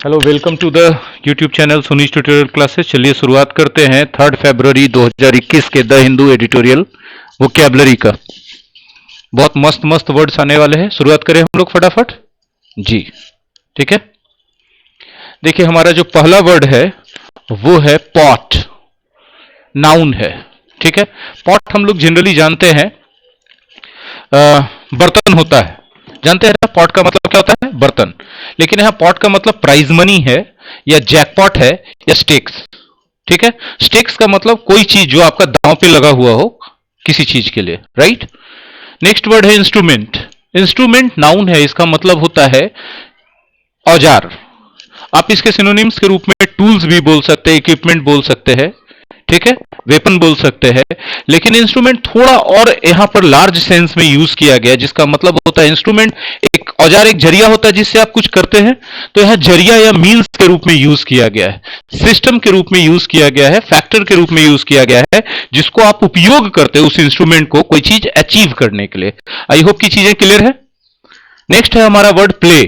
Hello, welcome to the YouTube channel Sunish tutorial classes. चलिए शुरुआत करते हैं 3 फरवरी 2021 के द हिंदू एडिटोरियल वोकैबुलरी का। बहुत मस्त मस्त वर्ड्स आने वाले हैं। शुरुआत करें हम लोग फटाफट जी। ठीक है, देखिए हमारा जो पहला वर्ड है वो है पॉट, नाउन है। ठीक है, पॉट हम लोग जनरली जानते हैं बर्तन होता है। जानते हैं ना पॉट का मतलब क्या होता है? बर्तन। लेकिन यहां पॉट का मतलब प्राइज मनी है या जैकपॉट है या स्टेक्स। ठीक है, स्टेक्स का मतलब कोई चीज जो आपका दांव पे लगा हुआ हो किसी चीज के लिए, राइट। नेक्स्ट वर्ड है इंस्ट्रूमेंट। इंस्ट्रूमेंट नाउन है, इसका मतलब होता है औजार। आप इसके सिनोनिम्स के रूप में टूल्स भी बोल सकते हैं, इक्विपमेंट बोल सकते हैं, ठीक है, वेपन बोल सकते हैं। लेकिन इंस्ट्रूमेंट थोड़ा और यहां पर लार्ज सेंस में यूज किया गया, जिसका मतलब होता है इंस्ट्रूमेंट एक औजार, एक जरिया होता है जिससे आप कुछ करते हैं। तो यहां जरिया या मीन्स के रूप में यूज किया गया है, सिस्टम के रूप में यूज किया गया है, फैक्टर के रूप में यूज किया गया है, जिसको आप उपयोग करते हैं उस इंस्ट्रूमेंट को कोई चीज अचीव करने के लिए। आई होप की चीजें क्लियर है। नेक्स्ट है हमारा वर्ड प्ले।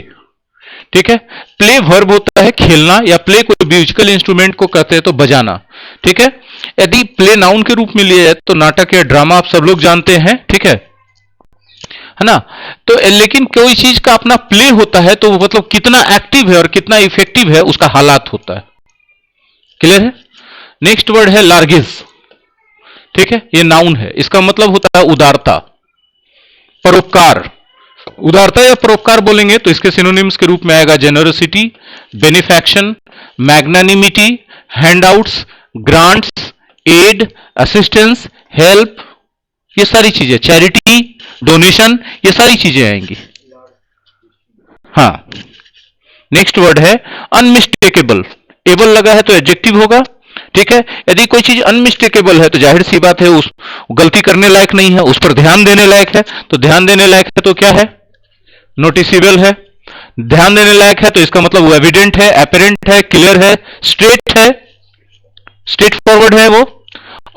ठीक है, प्ले वर्ब होता है खेलना, या प्ले कोई म्यूजिकल इंस्ट्रूमेंट को कहते हैं तो बजाना। ठीक है, यदि प्ले नाउन के रूप में लिया जाए तो नाटक या ड्रामा आप सब लोग जानते हैं, ठीक है ना। तो लेकिन कोई चीज का अपना प्ले होता है तो वो मतलब कितना एक्टिव है और कितना इफेक्टिव है उसका हालात होता है। क्लियर है। नेक्स्ट वर्ड है लार्गिस। ठीक है, ये नाउन है, इसका मतलब होता है उदारता, परोपकार। उदारता या परोपकार बोलेंगे तो इसके सिनोनिम्स के रूप में आएगा generosity, benefaction, magnanimity, handouts, grants, aid, assistance, help, ये सारी चीजें, चैरिटी, डोनेशन, ये सारी चीजें आएंगी। हाँ, नेक्स्ट वर्ड है अनमिस्टेकेबल। एबल लगा है तो एडजेक्टिव होगा। ठीक है, यदि कोई चीज अनमिस्टेकेबल है तो जाहिर सी बात है उस गलती करने लायक नहीं है, उस पर ध्यान देने लायक है। तो ध्यान देने लायक है तो क्या है? नोटिसेबल है। ध्यान देने लायक है तो इसका मतलब वो एविडेंट है, एपरेंट है, क्लियर है, स्ट्रेट है, स्ट्रेट फॉरवर्ड है वो।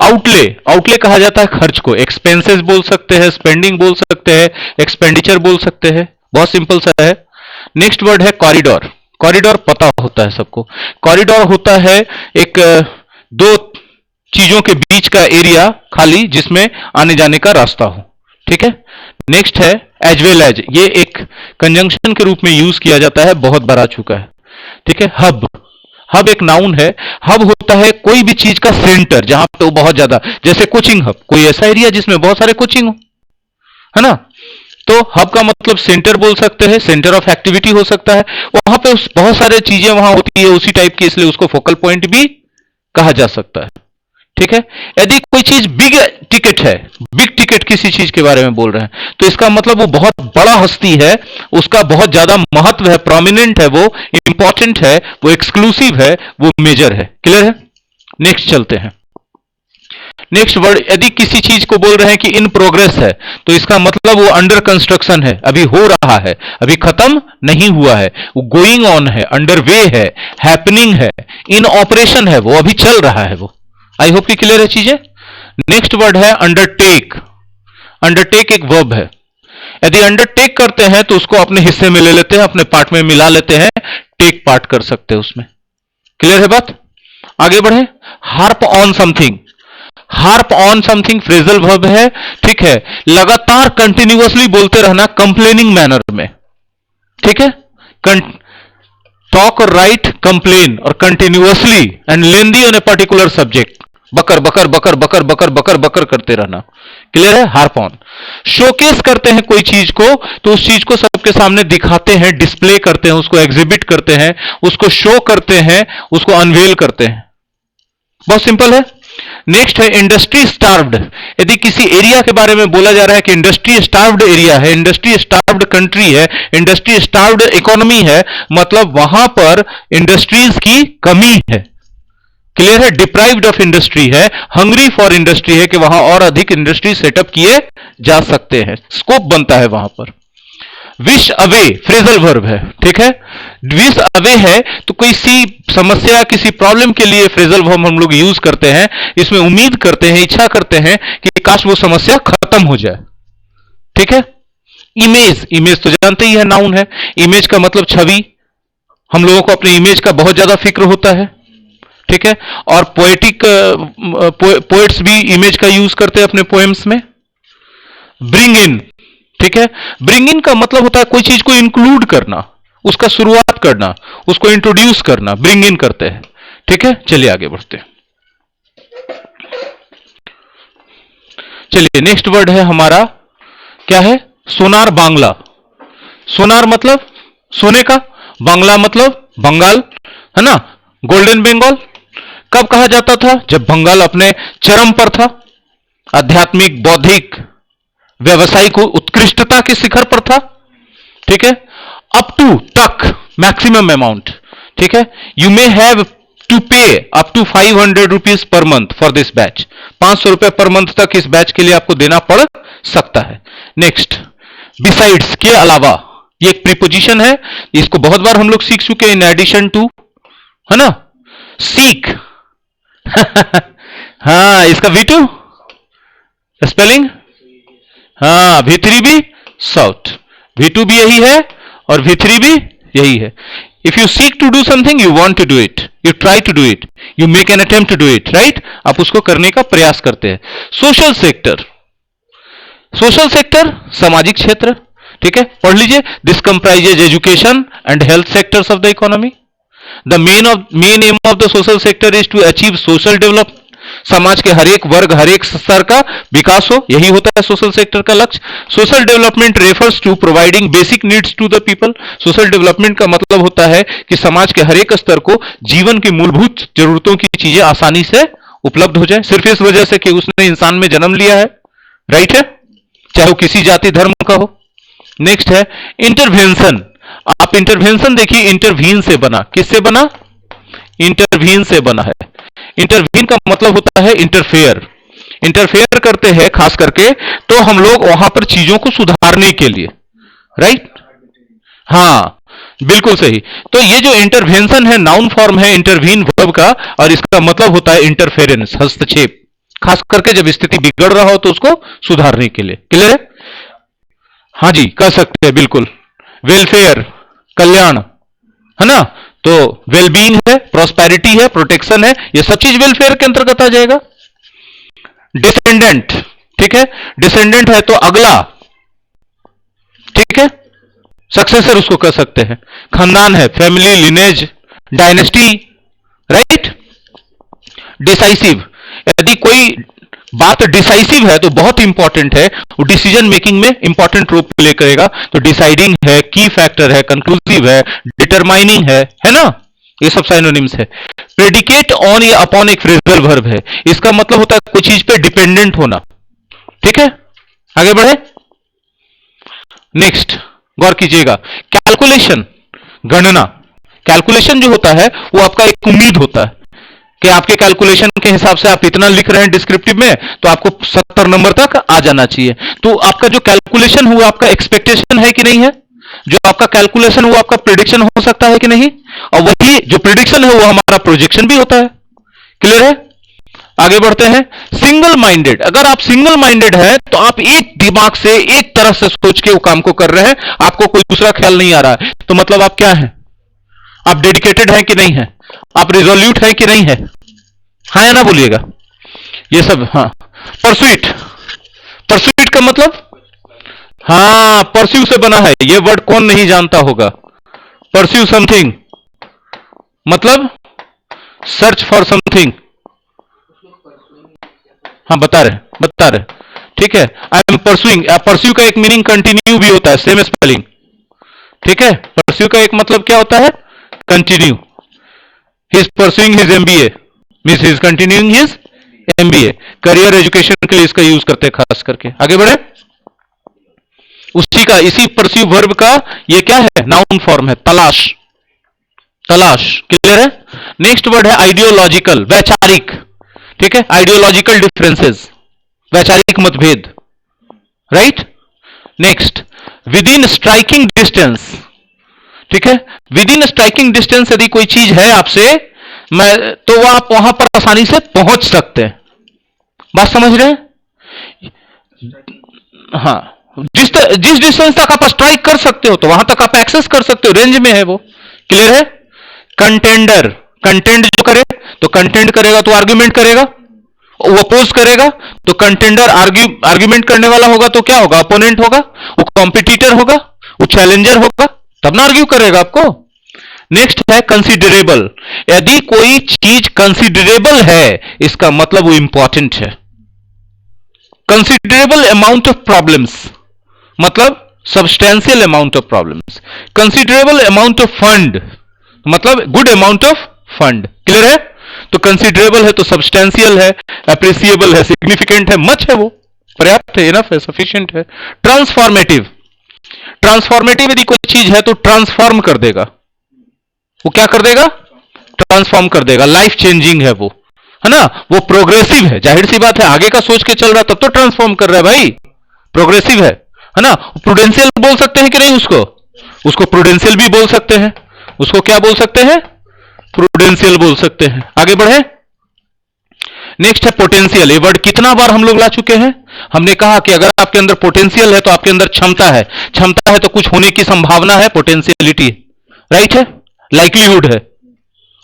आउटले, आउटले कहा जाता है खर्च को। एक्सपेंसेस बोल सकते हैं, स्पेंडिंग बोल सकते हैं, एक्सपेंडिचर बोल सकते हैं, बहुत सिंपल सा है। नेक्स्ट वर्ड है कॉरिडोर। कॉरिडोर पता होता है सबको। कॉरिडोर होता है एक दो चीजों के बीच का एरिया खाली जिसमें आने जाने का रास्ता हो। ठीक है, नेक्स्ट है एज वेल एज। ये एक कंजंक्शन के रूप में यूज किया जाता है, बहुत बार आ चुका है। ठीक है, हब। हब एक नाउन है। हब होता है कोई भी चीज का सेंटर जहां पे वो बहुत ज्यादा, जैसे कोचिंग हब, कोई ऐसा एरिया जिसमें बहुत सारे कोचिंग हो, है ना। तो हब का मतलब सेंटर बोल सकते हैं, सेंटर ऑफ एक्टिविटी हो सकता है। वहां पे बहुत सारे चीजें वहां होती है उसी टाइप की, इसलिए उसको फोकल पॉइंट भी कहा जा सकता है। ठीक है, यदि कोई चीज बिग टिकट है, बिग टिकट किसी चीज के बारे में बोल रहे हैं तो इसका मतलब वो बहुत बड़ा हस्ती है, उसका बहुत ज्यादा महत्व है, प्रोमिनेंट है, वो इंपॉर्टेंट है, वो एक्सक्लूसिव है, वो मेजर है। क्लियर है। नेक्स्ट चलते हैं। नेक्स्ट वर्ड, यदि किसी चीज को बोल रहे हैं कि इन प्रोग्रेस है तो इसका मतलब वो अंडर कंस्ट्रक्शन है, अभी हो रहा है, अभी खत्म नहीं हुआ है, वो गोइंग ऑन है, अंडर वे है, हैपनिंग है, इन ऑपरेशन है, वो अभी चल रहा है वो। आई होप कि क्लियर है चीजें। नेक्स्ट वर्ड है अंडरटेक। अंडरटेक एक वर्ब है। यदि अंडरटेक करते हैं तो उसको अपने हिस्से में ले लेते हैं, अपने पार्ट में मिला लेते हैं, टेक पार्ट कर सकते हैं उसमें। क्लियर है बात। आगे बढ़े। Harp on something. Harp on something phrasal verb है। ठीक है, लगातार कंटिन्यूअसली बोलते रहना कंप्लेनिंग मैनर में। ठीक है, टॉक और राइट, कंप्लेन और continuously and lengthy on a particular subject. बकर बकर बकर बकर बकर बकर बकर करते रहना। क्लियर है। Harp on. शोकेस करते हैं कोई चीज को तो उस चीज को सबके सामने दिखाते हैं, डिस्प्ले करते हैं, उसको एग्जिबिट करते हैं, उसको शो करते हैं, उसको अनवेल करते हैं। बहुत सिंपल है। नेक्स्ट है इंडस्ट्री स्टार्व्ड। यदि किसी एरिया के बारे में बोला जा रहा है कि इंडस्ट्री स्टार्व्ड एरिया है, इंडस्ट्री स्टार्व्ड कंट्री है, इंडस्ट्री स्टार्व्ड इकोनॉमी है, मतलब वहां पर इंडस्ट्रीज की कमी है। क्लियर है। डिप्राइव्ड ऑफ इंडस्ट्री है, हंग्री फॉर इंडस्ट्री है कि वहां और अधिक इंडस्ट्री सेटअप किए जा सकते हैं, स्कोप बनता है वहां पर। विश अवे फ्रेजल वर्ब है। ठीक है, विश अवे है तो किसी समस्या, किसी प्रॉब्लम के लिए फ्रेजल वर्ब हम लोग यूज करते हैं। इसमें उम्मीद करते हैं, इच्छा करते हैं कि काश वो समस्या खत्म हो जाए। ठीक है। इमेज, इमेज तो जानते ही है नाउन है। इमेज का मतलब छवि, हम लोगों को अपनी इमेज का बहुत ज्यादा फिक्र होता है, ठीक है। और पोएटिक पोएट्स भी इमेज का यूज करते हैं अपने पोएम्स में। ब्रिंग इन, ठीक है। ब्रिंग इन का मतलब होता है कोई चीज को इंक्लूड करना, उसका शुरुआत करना, उसको इंट्रोड्यूस करना, ब्रिंग इन करते हैं, ठीक है। चलिए आगे बढ़ते हैं। चलिए नेक्स्ट वर्ड है हमारा, क्या है? सोनार बांग्ला। सोनार मतलब सोने का, बांग्ला मतलब बंगाल, है ना, गोल्डन बंगाल। कब कहा जाता था? जब बंगाल अपने चरम पर था, आध्यात्मिक, बौद्धिक, व्यवसायिक उत्कृष्टता के शिखर पर था, ठीक है। अप टू, तक, मैक्सिमम अमाउंट, ठीक है। You may have to pay up to 500 rupees per month for this batch. 500 रुपए पर मंथ तक इस बैच के लिए आपको देना पड़ सकता है। नेक्स्ट, बिसाइड्स, के अलावा, ये एक प्रीपोजिशन है, इसको बहुत बार हम लोग सीख चुके हैं। इन एडिशन टू, है ना। सीक हाँ, इसका V2 स्पेलिंग, हाँ, V3 भी साउथ, V2 भी यही है और V3 भी यही है। If you seek to do something, you want to do it, you try to do it, you make an attempt to do it, right. आप उसको करने का प्रयास करते हैं। सोशल सेक्टर, सोशल सेक्टर सामाजिक क्षेत्र, ठीक है। पढ़ लीजिए, this comprises education and health sectors of the economy. The main aim of the social sector is to achieve social development. समाज के हर एक वर्ग, हर एक स्तर का विकास हो, यही होता है सोशल सेक्टर का लक्ष्य। Social development refers to providing basic needs to the people. Social development का मतलब होता है कि समाज के हर एक स्तर को जीवन की मूलभूत जरूरतों की चीजें आसानी से उपलब्ध हो जाए, सिर्फ इस वजह से कि उसने इंसान में जन्म लिया है, राइट है, चाहे वो किसी जाति धर्म का हो। नेक्स्ट है इंटरवेंशन। आप इंटरवेंशन देखिए, इंटरवीन से बना, किससे बना? इंटरवीन से बना है। इंटरवीन का मतलब होता है इंटरफेयर। इंटरफेयर करते हैं खास करके तो हम लोग वहां पर चीजों को सुधारने के लिए, राइट। हाँ, बिल्कुल सही। तो ये जो इंटरवेंशन है, नाउन फॉर्म है इंटरवीन वर्ब का, और इसका मतलब होता है इंटरफेरेंस, हस्तक्षेप, खास करके जब स्थिति बिगड़ रहा हो तो उसको सुधारने के लिए। क्लियर है? हाँ जी, कह सकते हैं, बिल्कुल। वेलफेयर, कल्याण, है ना। तो वेलबींग है, प्रोस्पेरिटी है, प्रोटेक्शन है, ये सब चीज वेलफेयर के अंतर्गत आ जाएगा। डिसेंडेंट, ठीक है। डिसेंडेंट है तो अगला, ठीक है, सक्सेसर उसको कह सकते हैं। खानदान है, family, lineage, dynasty, right. Decisive, यदि कोई बात डिसाइसिव है तो बहुत इंपॉर्टेंट है, वो डिसीजन मेकिंग में इंपॉर्टेंट रोल प्ले करेगा। तो डिसाइडिंग है, की फैक्टर है, कंक्लूसिव है, डिटरमाइनिंग है ना, ये सब साइनोनिम्स है। प्रेडिकेट ऑन या अपॉन एक फ्रेजल वर्ब है, इसका मतलब होता है कोई चीज पे डिपेंडेंट होना, ठीक है। आगे बढ़े। नेक्स्ट, गौर कीजिएगा, कैलकुलेशन, गणना। कैलकुलेशन जो होता है वो आपका एक उम्मीद होता है कि आपके कैलकुलेशन के हिसाब से आप इतना लिख रहे हैं डिस्क्रिप्टिव में, तो आपको 70 नंबर तक आ जाना चाहिए। तो आपका जो कैलकुलेशन हुआ, आपका एक्सपेक्टेशन है कि नहीं है? जो आपका कैलकुलेशन हुआ, आपका प्रिडिक्शन हो सकता है कि नहीं? और वही जो प्रिडिक्शन है वो हमारा प्रोजेक्शन भी होता है। क्लियर है? आगे बढ़ते हैं। सिंगल माइंडेड, अगर आप सिंगल माइंडेड है तो आप एक दिमाग से, एक तरफ से सोच के वो काम को कर रहे हैं, आपको कोई दूसरा ख्याल नहीं आ रहा है, तो मतलब आप क्या हैं? आप डेडिकेटेड हैं कि नहीं है? आप रिजोल्यूट है कि नहीं है? हाँ या ना बोलिएगा, ये सब। हाँ, परस्यूट, परस्यूट का मतलब, हाँ, परस्यू से बना है, ये वर्ड कौन नहीं जानता होगा? परस्यू समथिंग मतलब सर्च फॉर समथिंग। हाँ, बता रहे, ठीक है। आई एम परस्यूइंग, परस्यू का एक मीनिंग कंटिन्यू भी होता है, सेम स्पेलिंग, ठीक है। परस्यू का एक मतलब क्या होता है? Continue. He is pursuing his MBA, means he is continuing his MBA. Career education के लिए इसका यूज करते हैं खास करके। आगे बढ़े। उसी का, इसी परस्यू वर्ब का ये क्या है? नाउन फॉर्म है, तलाश, तलाश। क्लियर है? नेक्स्ट वर्ड है आइडियोलॉजिकल, वैचारिक, ठीक है। आइडियोलॉजिकल डिफरेंसेस, वैचारिक मतभेद, right. Next, with in striking distance, ठीक है। विद इन स्ट्राइकिंग डिस्टेंस यदि कोई चीज है आपसे, मैं तो वो आप वहां पर आसानी से पहुंच सकते हैं। बात समझ रहे हैं? हाँ, जिस डिस्टेंस तक आप स्ट्राइक कर सकते हो तो वहां तक आप एक्सेस कर सकते हो, रेंज में है वो। क्लियर है? कंटेंडर, कंटेंट जो करे तो कंटेंट करेगा तो आर्ग्यूमेंट करेगा, वो अपोज करेगा तो कंटेंडर आर्ग्यूमेंट करने वाला होगा तो क्या होगा, अपोनेंट होगा, वो कॉम्पिटिटर होगा, वो चैलेंजर होगा, तब ना आर्ग्यू करेगा आपको। नेक्स्ट है कंसिडरेबल, यदि कोई चीज कंसिडरेबल है इसका मतलब वो इंपॉर्टेंट है। कंसिडरेबल अमाउंट ऑफ प्रॉब्लम्स मतलब substantial amount of problems. Considerable amount of fund मतलब good amount of fund. Clear है? तो कंसिडरेबल है तो सब्सटेंशियल है, अप्रिसिएबल है, सिग्निफिकेंट है, मच है, वो पर्याप्त है, इनफ है, सफिशिएंट है। ट्रांसफॉर्मेटिव, ट्रांसफॉर्मेटिव यदि कोई चीज है तो ट्रांसफॉर्म कर देगा, वो क्या कर देगा, ट्रांसफॉर्म कर देगा, लाइफ चेंजिंग है वो, है ना। वो प्रोग्रेसिव है, जाहिर सी बात है, आगे का सोच के चल रहा तब तो ट्रांसफॉर्म कर रहा है भाई, प्रोग्रेसिव है ना। प्रूडेंशियल बोल सकते हैं कि नहीं उसको, उसको प्रूडेंशियल भी बोल सकते हैं, उसको क्या बोल सकते हैं, प्रूडेंशियल बोल सकते हैं। आगे बढ़े, नेक्स्ट है पोटेंशियल। ये वर्ड कितना बार हम लोग ला चुके हैं, हमने कहा कि अगर आपके अंदर पोटेंशियल है तो आपके अंदर क्षमता है, क्षमता है तो कुछ होने की संभावना है, पोटेंशियलिटी, राइट है, लाइक्लीहुड है।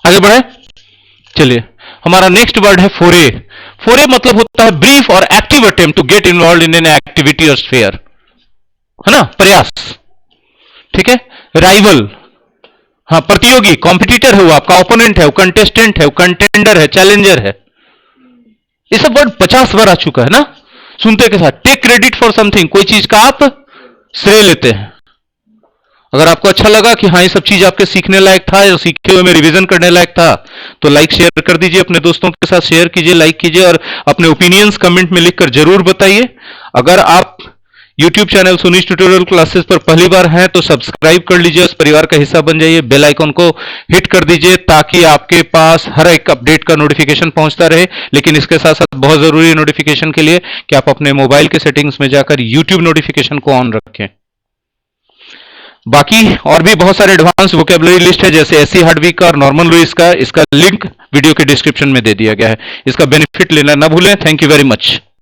आगे बढ़े, चलिए हमारा नेक्स्ट वर्ड है फोरे। फोरे मतलब होता है ब्रीफ और active attempt to get involve in an activity और स्फेयर, है ना, प्रयास, ठीक है। राइवल, हाँ प्रतियोगी, कॉम्पिटिटर है वो, आपका ओपोनेंट है, वो कंटेस्टेंट है, वो कंटेंडर है, चैलेंजर है। ये सब वर्ड 50 बार आ चुका है ना, सुनते के साथ। टेक क्रेडिट फॉर समथिंग, कोई चीज का आप श्रेय लेते हैं। अगर आपको अच्छा लगा कि हाँ ये सब चीज आपके सीखने लायक था या सीखे हुए में रिवीजन करने लायक था तो लाइक शेयर कर दीजिए, अपने दोस्तों के साथ शेयर कीजिए, लाइक कीजिए और अपने ओपिनियंस कमेंट में लिखकर जरूर बताइए। अगर आप YouTube channel Sunish tutorial classes पर पहली बार हैं तो सब्सक्राइब कर लीजिए, उस परिवार का हिस्सा बन जाइए, बेल आइकन को हिट कर दीजिए ताकि आपके पास हर एक अपडेट का नोटिफिकेशन पहुंचता रहे। लेकिन इसके साथ साथ बहुत जरूरी है नोटिफिकेशन के लिए कि आप अपने मोबाइल के सेटिंग्स में जाकर YouTube नोटिफिकेशन को ऑन रखें। बाकी और भी बहुत सारे एडवांस वोकेबलरी लिस्ट है, जैसे एससी हार्डविक का और नॉर्मन लुइस का, इसका लिंक वीडियो के डिस्क्रिप्शन में दे दिया गया है। इसका बेनिफिट लेना ना भूलें। Thank you very much.